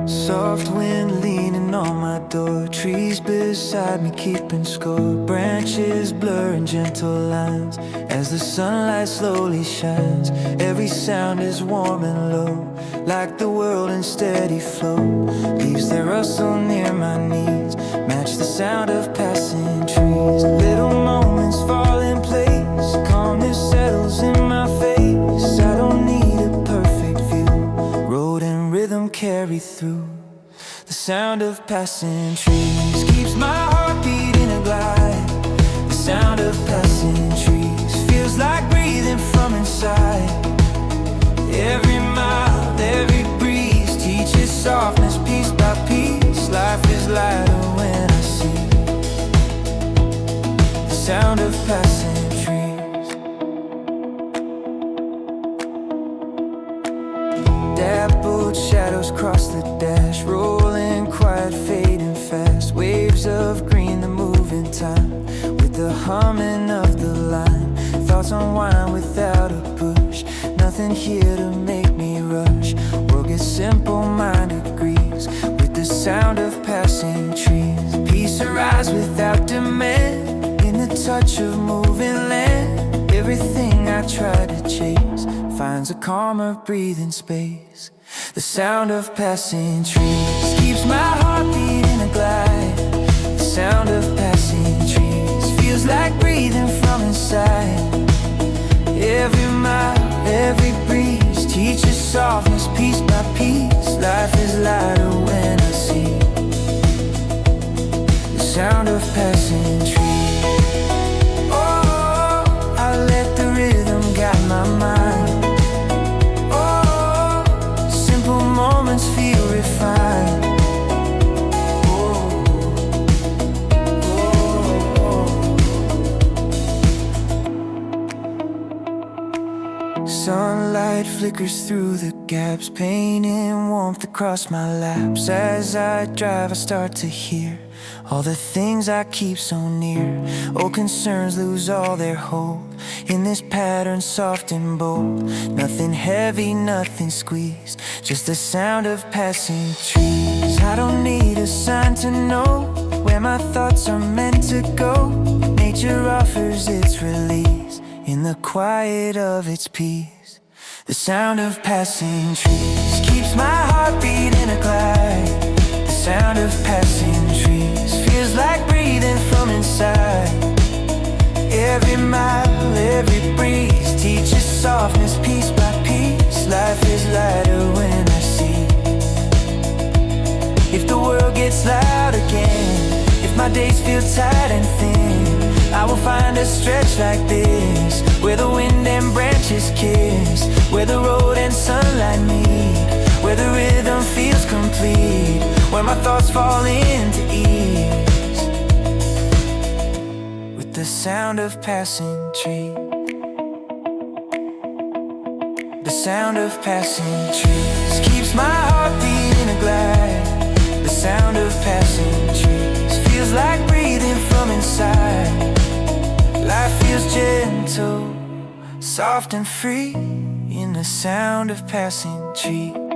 Soft wind leaning on my door, trees beside me keeping score. Branches blurring gentle lines as the sunlight slowly shines. Every sound is warm and low, like the world in steady flow. Leaves that rustle near my knees match the sound of passing trees. Little moments fall in place, calmness settles in my face. I don't need a perfect view, road and rhythm carry through. The sound of passing trees keeps my heart beating a glide. The sound of passing trees feels like breathing from inside. Every mile, every breeze teaches softness piece by piece. Life is lighter when I see the sound of passing trees. Dappled shadows cross the dash, rolling quiet, fading fast. Waves of green that move in time with the humming of the line. Thoughts unwind without a push, nothing here to make me rush. World gets simple, mind agrees with the sound of passing trees. Peace arrives without demand in the touch of moving land. Everything I try to chase finds a calmer breathing space. The sound of passing trees keeps my heart beating a glide. The sound of passing trees feels like breathing from inside. Every mile, every breeze teaches softness piece by piece. Life is lighter when I see the sound of passing trees. Oh, I let the rhythm guide my mind. Oh, simple moments feel refined. Sunlight flickers through the gaps, painting warmth across my laps. As I drive, I start to hear all the things I keep so near. Old concerns lose all their hold in this pattern, soft and bold. Nothing heavy, nothing squeezed, just the sound of passing trees. I don't need a sign to know where my thoughts are meant to go. Nature offers its release in the quiet of its peace. The sound of passing trees keeps my heart beating a glide. The sound of passing trees feels like breathing from inside. Every mile, every breeze teaches softness piece by piece. Life is lighter when I see. If the world gets loud again, if my days feel tight and thin, I will find a stretch like this, where the wind and branches kiss, where the road and sunlight meet, where the rhythm feels complete, where my thoughts fall into ease with the sound of passing trees. The sound of passing trees keeps my heart beating a glide. The sound of passing trees feels like breathing from inside. Life feels gentle, soft and free in the sound of passing trees.